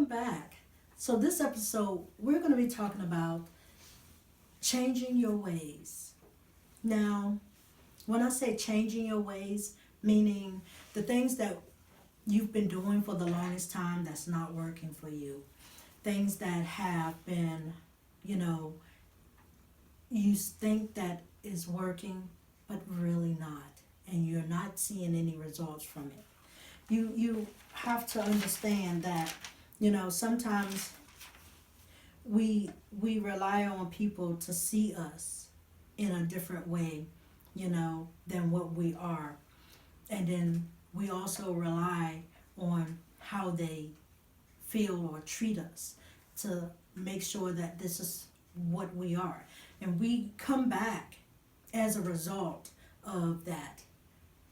welcome back. So, this episode, we're going to be talking about changing your ways. Now, when I say changing your ways, meaning the things that you've been doing for the longest time that's not working for you, things that have been, you know, you think that is working, but really not, and you're not seeing any results from it. You have to understand that, sometimes we rely on people to see us in a different way, than what we are. And then we also rely on how they feel or treat us to make sure that this is what we are. And we come back as a result of that.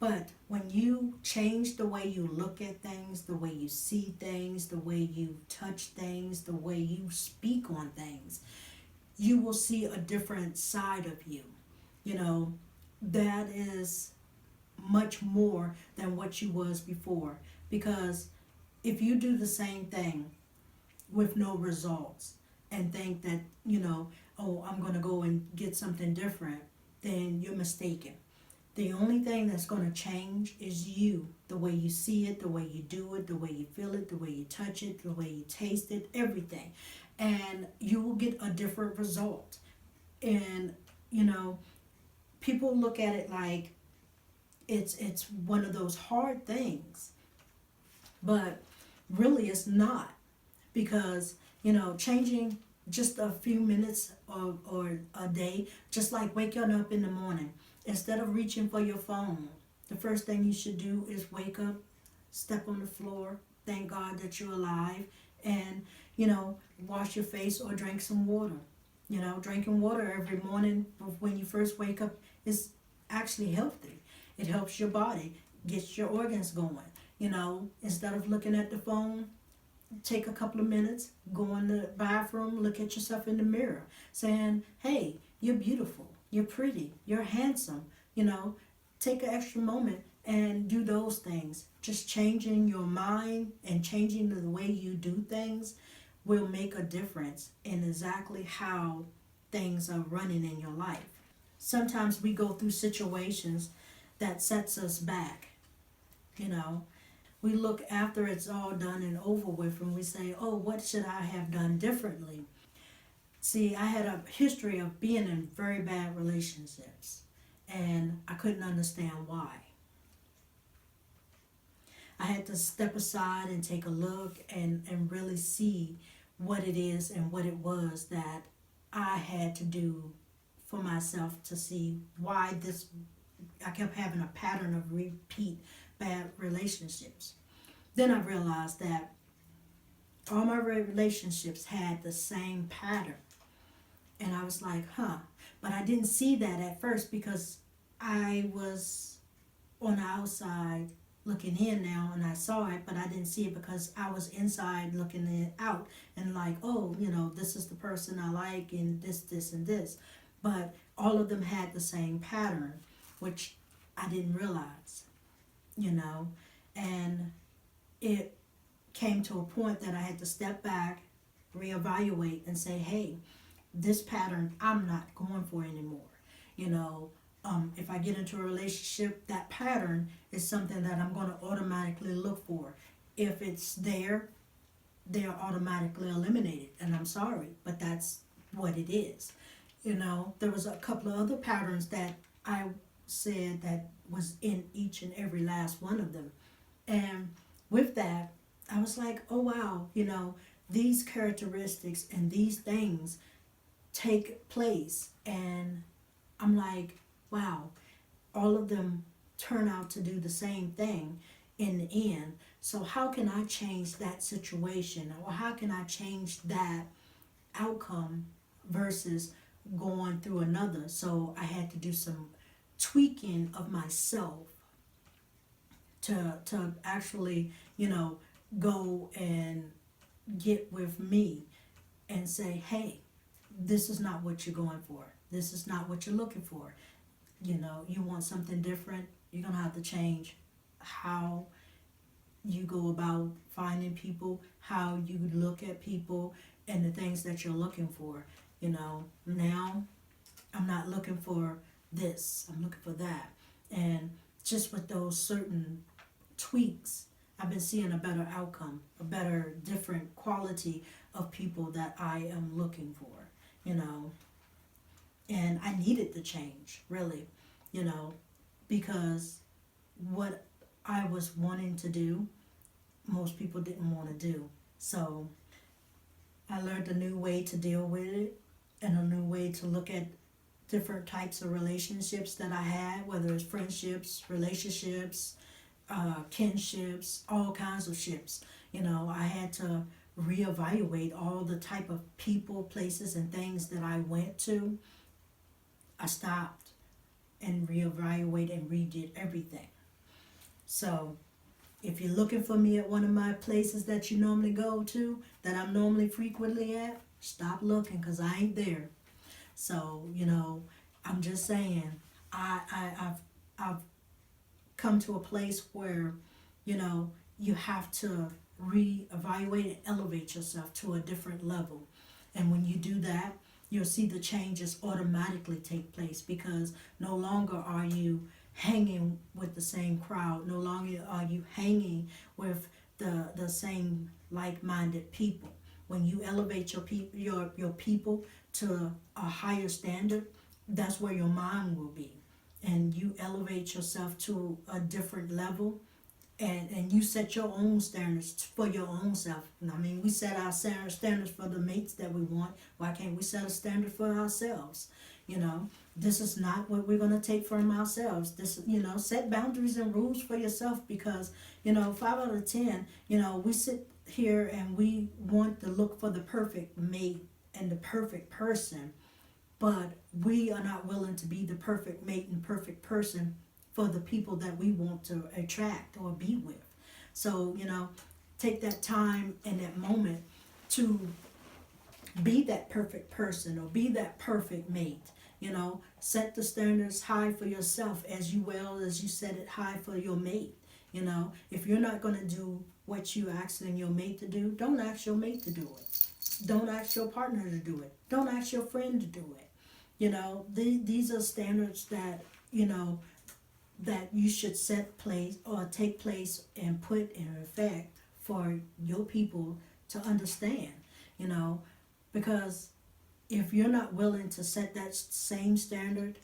But when you change the way you look at things, the way you see things, the way you touch things, the way you speak on things, you will see a different side of you. You know, that is much more than what you was before. Because if you do the same thing with no results and think that, oh, I'm going to go and get something different, then you're mistaken. The only thing that's going to change is you, the way you see it, the way you do it, the way you feel it, the way you touch it, the way you taste it, everything. And you will get a different result. And, people look at it like it's one of those hard things. But really it's not, because, changing just a few minutes or a day, just like waking up in the morning. Instead of reaching for your phone, the first thing you should do is wake up, step on the floor, thank God that you're alive, and, wash your face or drink some water. Drinking water every morning when you first wake up is actually healthy. It helps your body, gets your organs going. Instead of looking at the phone, take a couple of minutes, go in the bathroom, look at yourself in the mirror, saying, hey, you're beautiful, you're pretty, you're handsome. Take an extra moment and do those things. Just changing your mind and changing the way you do things will make a difference in exactly how things are running in your life. Sometimes we go through situations that sets us back, you know. We look after it's all done and over with and we say, oh, what should I have done differently? See, I had a history of being in very bad relationships and I couldn't understand why. I had to step aside and take a look and really see what it is and what it was that I had to do for myself to see why I kept having a pattern of repeat bad relationships. Then I realized that all my relationships had the same pattern. And I was like, huh. But I didn't see that at first because I was on the outside looking in now and I saw it, but I didn't see it because I was inside looking it out and like, oh, this is the person I like and this, and this. But all of them had the same pattern, which I didn't realize, and it came to a point that I had to step back, reevaluate, and say, hey, this pattern I'm not going for anymore. If I get into a relationship, that pattern is something that I'm going to automatically look for. If it's there, they're automatically eliminated. And I'm sorry, but that's what it is. There was a couple of other patterns that I said that was in each and every last one of them. And with that, I was like, oh wow, these characteristics and these things take place. And I'm like, wow, all of them turn out to do the same thing in the end. So how can I change that situation? Or how can I change that outcome versus going through another? So I had to do some tweaking of myself to actually, go and get with me and say, hey, this is not what you're going for. This is not what you're looking for. You want something different, you're going to have to change how you go about finding people, how you look at people, and the things that you're looking for. You know, now I'm not looking for this, I'm looking for that. And just with those certain tweaks, I've been seeing a better outcome, a better, different quality of people that I am looking for, you know. And I needed the change, really, you know, because what I was wanting to do, most people didn't want to do. So I learned a new way to deal with it and a new way to look at different types of relationships that I had, whether it's friendships, relationships, kinships, all kinds of ships. You know, I had to reevaluate all the type of people, places, and things that I went to. I stopped and reevaluate and redid everything. So if you're looking for me at one of my places that you normally go to, that I'm normally frequently at, stop looking because I ain't there. So, you know, I'm just saying, I've come to a place where, you know, you have to reevaluate and elevate yourself to a different level. And when you do that, you'll see the changes automatically take place because no longer are you hanging with the same crowd, no longer are you hanging with the same like-minded people. When you elevate your people to a higher standard, that's where your mind will be. And you elevate yourself to a different level, and you set your own standards for your own self. And I mean, we set our standards for the mates that we want. Why can't we set a standard for ourselves? You know, this is not what we're going to take from ourselves. This, you know, set boundaries and rules for yourself because, you know, 5 out of 10, you know, we sit here and we want to look for the perfect mate and the perfect person, but we are not willing to be the perfect mate and perfect person for the people that we want to attract or be with. So, you know, take that time and that moment to be that perfect person or be that perfect mate. You know, set the standards high for yourself as well as you set it high for your mate. You know, if you're not going to do what you asking your mate to do, don't ask your mate to do it. Don't ask your partner to do it. Don't ask your friend to do it. You know, these are standards that, you know, that you should set place or take place and put in effect for your people to understand, you know, because if you're not willing to set that same standard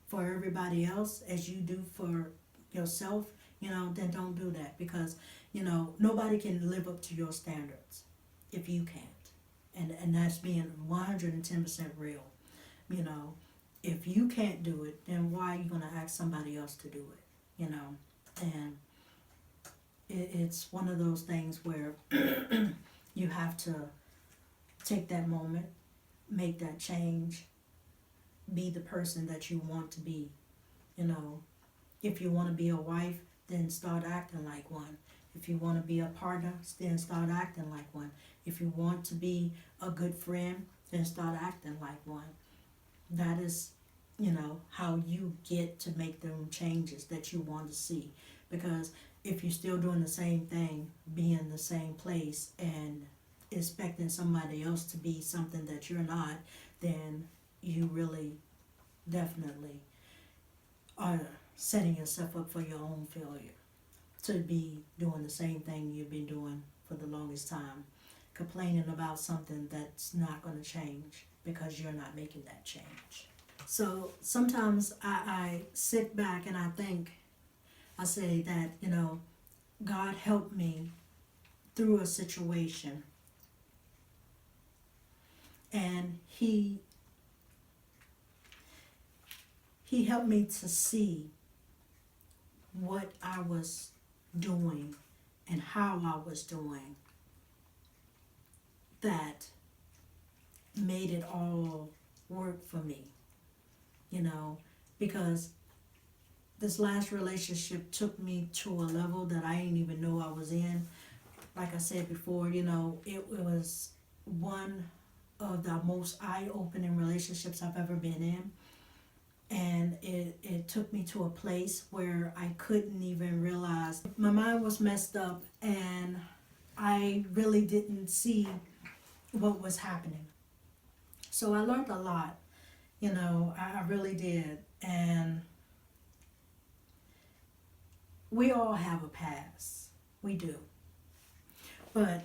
for everybody else as you do for yourself, you know, then don't do that because, you know, nobody can live up to your standards if you can't. And that's being 110% real. You know, if you can't do it, then why are you going to ask somebody else to do it? You know, and it's one of those things where you have to take that moment, make that change, be the person that you want to be. You know, if you want to be a wife, then start acting like one. If you want to be a partner, then start acting like one. If you want to be a good friend, then start acting like one. That is, you know, how you get to make them changes that you want to see. Because if you're still doing the same thing, be in the same place, and expecting somebody else to be something that you're not, then you really definitely are setting yourself up for your own failure. To be doing the same thing you've been doing for the longest time, complaining about something that's not going to change because you're not making that change. So sometimes I sit back and I think, I say that, you know, God helped me through a situation, and He helped me to see what I was doing and how I was doing that made it all work for me, you know, because this last relationship took me to a level that I didn't even know I was in. Like I said before, you know, it was one of the most eye-opening relationships I've ever been in. And it took me to a place where I couldn't even realize my mind was messed up, and I really didn't see what was happening. So I learned a lot, I really did. And we all have a past. We do. But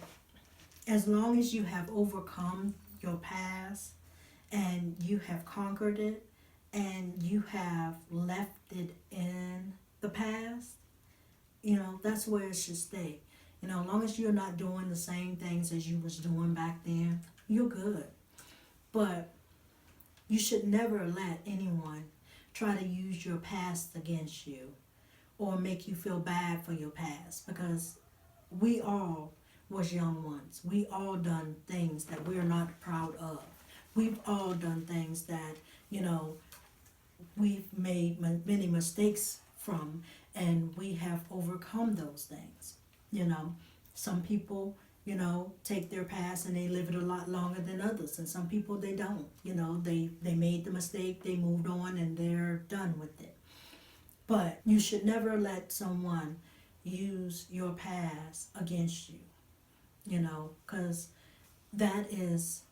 as long as you have overcome your past and you have conquered it and you have left it in the past, that's where it should stay. As long as you're not doing the same things as you was doing back then, you're good. But you should never let anyone try to use your past against you or make you feel bad for your past, because we all was young ones. We all done things that we're not proud of. We've all done things that, we've made many mistakes from, and we have overcome those things. Some people, take their past and they live it a lot longer than others, and some people they don't. They made the mistake, they moved on, and they're done with it. But you should never let someone use your past against you, because that is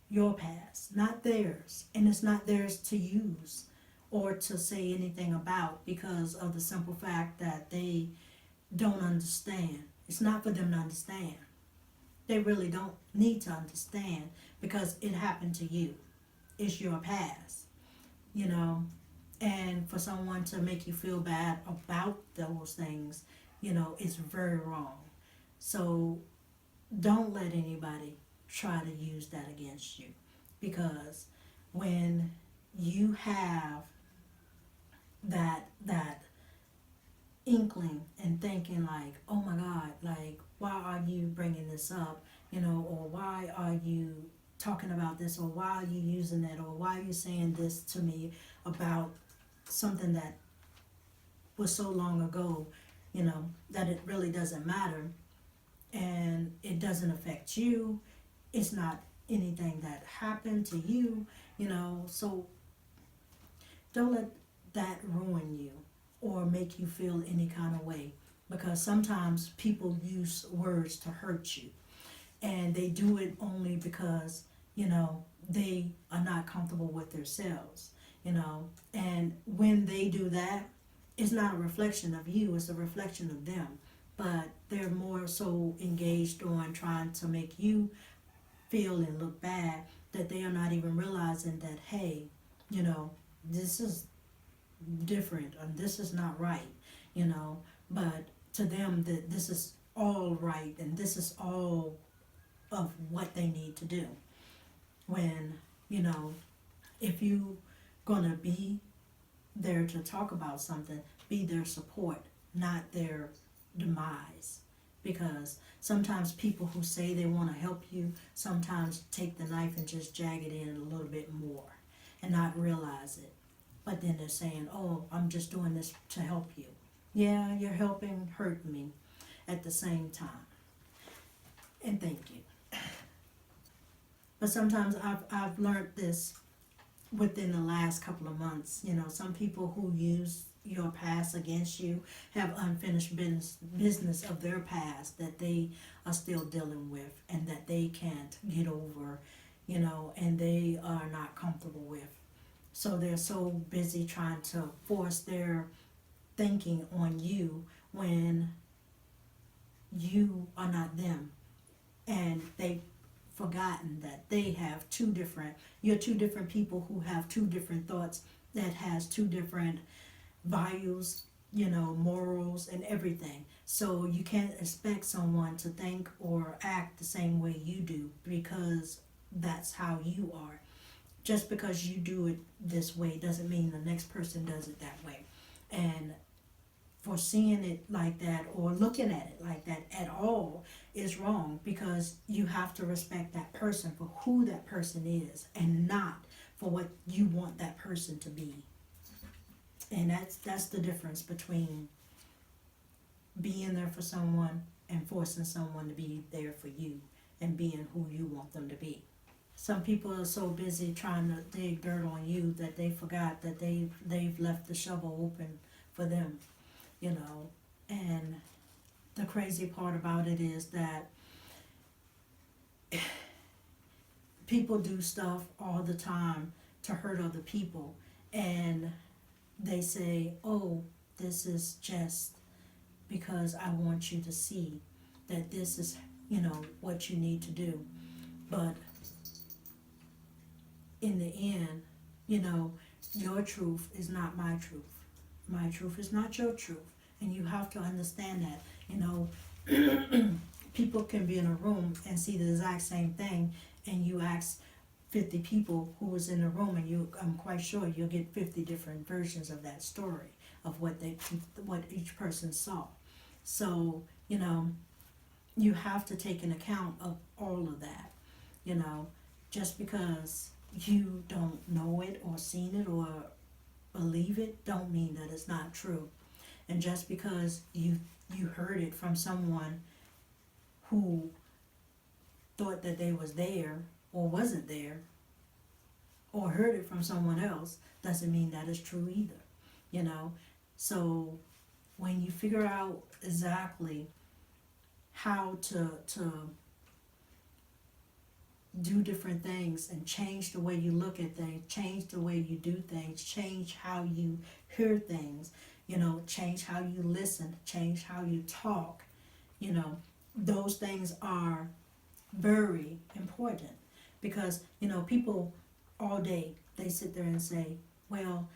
your past, not theirs. And it's not theirs to use or to say anything about, because of the simple fact that they don't understand. It's not for them to understand. They really don't need to understand, because it happened to you. It's your past, and for someone to make you feel bad about those things, is very wrong. So don't let anybody try to use that against you, because when you have that inkling and thinking like, oh my God, like, why are you bringing this up, or why are you talking about this, or why are you using it, or why are you saying this to me about something that was so long ago, that it really doesn't matter, and it doesn't affect you. It's not anything that happened to you, so don't let that ruin you or make you feel any kind of way, because sometimes people use words to hurt you, and they do it only because they are not comfortable with themselves, and when they do that, it's not a reflection of you, it's a reflection of them. But they're more so engaged on trying to make you feel and look bad, that they are not even realizing that, hey, this is different, and this is not right, but to them that this is all right, and this is all of what they need to do. When, if you gonna be there to talk about something, be their support, not their demise. Because sometimes people who say they want to help you sometimes take the knife and just jag it in a little bit more and not realize it. But then they're saying, oh, I'm just doing this to help you. Yeah, you're helping hurt me at the same time. And thank you. But sometimes I've learned this within the last couple of months. Some people who use your past against you have unfinished business of their past that they are still dealing with, and that they can't get over, and they are not comfortable with. So they're so busy trying to force their thinking on you when you are not them. And they've forgotten that you're two different people who have two different thoughts, that has two different values, morals and everything. So you can't expect someone to think or act the same way you do, because that's how you are. Just because you do it this way doesn't mean the next person does it that way. And for seeing it like that or looking at it like that at all is wrong, because you have to respect that person for who that person is, and not for what you want that person to be. And that's the difference between being there for someone and forcing someone to be there for you, and being who you want them to be. some people are so busy trying to dig dirt on you that they forgot that they've left the shovel open for them, you know. And the crazy part about it is that people do stuff all the time to hurt other people, and they say, oh, this is just because I want you to see that this is, what you need to do. But in the end, your truth is not my truth. My truth is not your truth. And you have to understand that, people can be in a room and see the exact same thing, and you ask 50 people who was in the room, and I'm quite sure you'll get 50 different versions of that story of what each person saw. So, you have to take an account of all of that. Just because you don't know it or seen it or believe it don't mean that it's not true. And just because you heard it from someone who thought that they was there or wasn't there, or heard it from someone else, doesn't mean that it's true either. So when you figure out exactly how to do different things and change the way you look at things, change the way you do things, change how you hear things, change how you listen, change how you talk, those things are very important. Because, people all day, they sit there and say, well,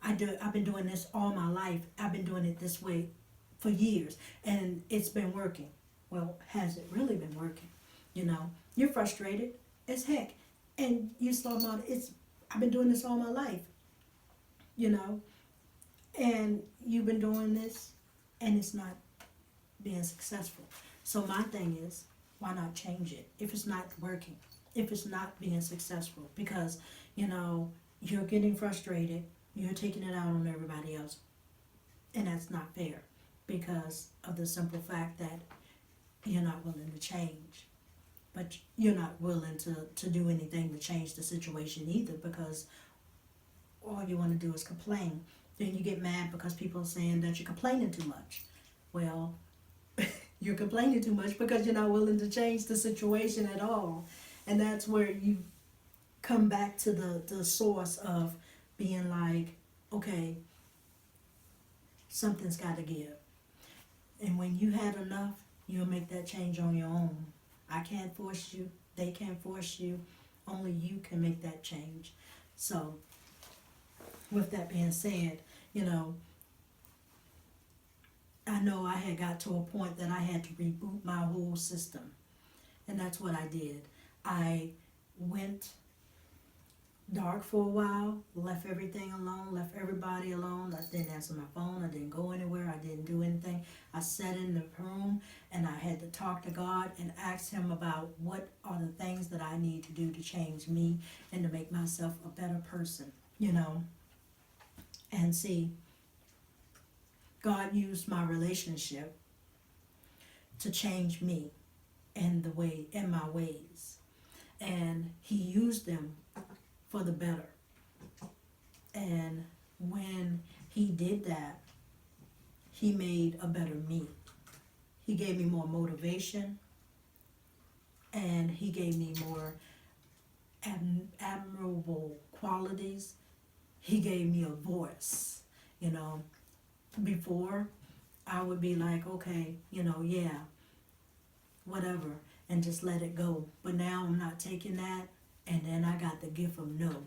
I've been doing this all my life. I've been doing it this way for years, and it's been working. Well, has it really been working? You're frustrated as heck, and you start about I've been doing this all my life, and you've been doing this, and it's not being successful. So my thing is, why not change it if it's not working, if it's not being successful? Because you're getting frustrated, you're taking it out on everybody else, and that's not fair, because of the simple fact that you're not willing to change. But you're not willing to do anything to change the situation either, because all you want to do is complain. Then you get mad because people are saying that you're complaining too much. Well, you're complaining too much because you're not willing to change the situation at all. And that's where you come back to the source of being like, okay, something's got to give. And when you had enough, you'll make that change on your own. I can't force you. They can't force you. Only you can make that change. So, with that being said, I know I had got to a point that I had to reboot my whole system. And that's what I did. I went dark for a while, left everything alone, left everybody alone. I didn't answer my phone, I didn't go anywhere, I didn't do anything. I sat in the room and I had to talk to God and ask Him about what are the things that I need to do to change me and to make myself a better person, And see, God used my relationship to change me and my ways. And He used them for the better. And when He did that, He made a better me. He gave me more motivation, and He gave me more admirable qualities. He gave me a voice. Before I would be like, okay, yeah, whatever, and just let it go. But now I'm not taking that. And then I got the gift of no.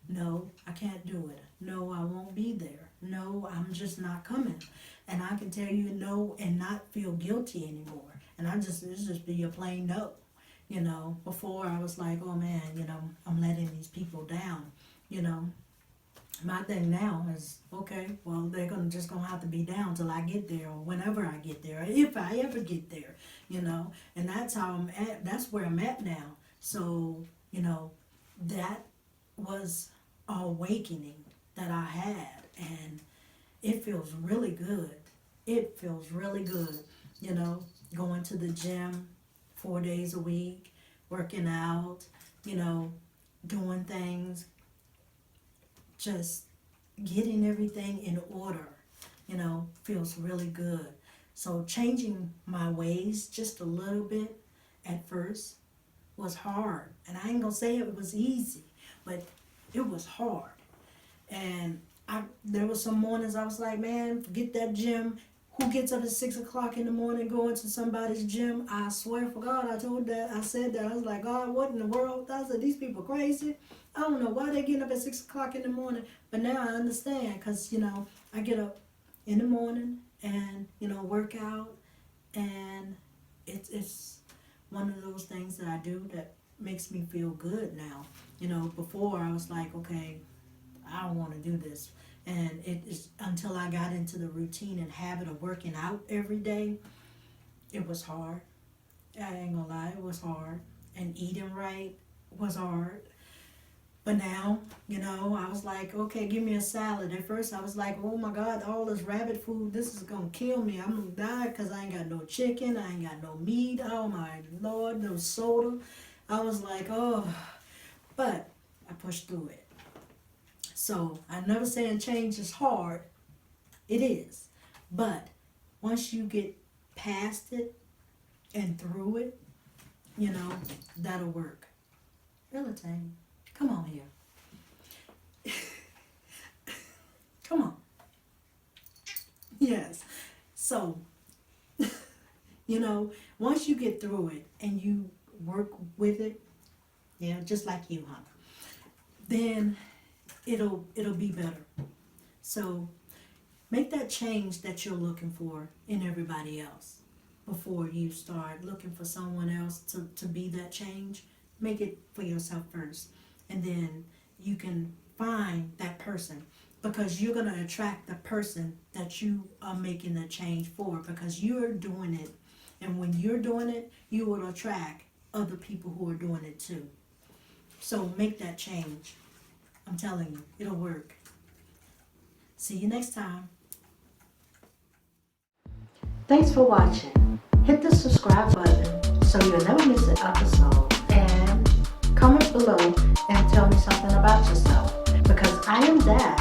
No, I can't do it. No, I won't be there. No, I'm just not coming. And I can tell you no and not feel guilty anymore. And it's just be a plain no. Before I was like, oh man, I'm letting these people down. My thing now is, okay, well, they're just gonna have to be down till I get there, or whenever I get there, if I ever get there, And that's how I'm at. That's where I'm at now. So, that was a awakening that I had, and it feels really good. It feels really good, going to the gym 4 days a week, working out, doing things, just getting everything in order, feels really good. So changing my ways just a little bit at first was hard. And I ain't gonna say it was easy, but it was hard. And there was some mornings I was like, man, forget that gym. Who gets up at 6 o'clock in the morning going to somebody's gym? I swear for God, I said that. I was like, God, what in the world? I said, these people crazy. I don't know why they're getting up at 6 o'clock in the morning. But now I understand because, I get up in the morning and, work out. And it's one of those things that I do that makes me feel good now. Before I was like, okay, I don't want to do this. And it is until I got into the routine and habit of working out every day, it was hard. I ain't gonna lie, it was hard. And eating right was hard. But now, I was like, okay, give me a salad. At first I was like, oh my God, all this rabbit food, this is gonna kill me. I'm gonna die because I ain't got no chicken, I ain't got no meat, oh my Lord, no soda. I was like, oh, but I pushed through it. So I'm never saying change is hard. It is. But once you get past it and through it, that'll work. Relative, come on here. Come on. Yes. So, once you get through it and you work with it, just like you, huh? Then it'll be better. So make that change that you're looking for in everybody else before you start looking for someone else to be that change. Make it for yourself first, and then you can find that person, because you're going to attract the person that you are making the change for, because you're doing it. And when you're doing it, you will attract other people who are doing it too. So make that change. I'm telling you, it'll work. See you next time. Thanks for watching. Hit the subscribe button so you'll never miss an episode. And comment below and tell me something about yourself, because I am that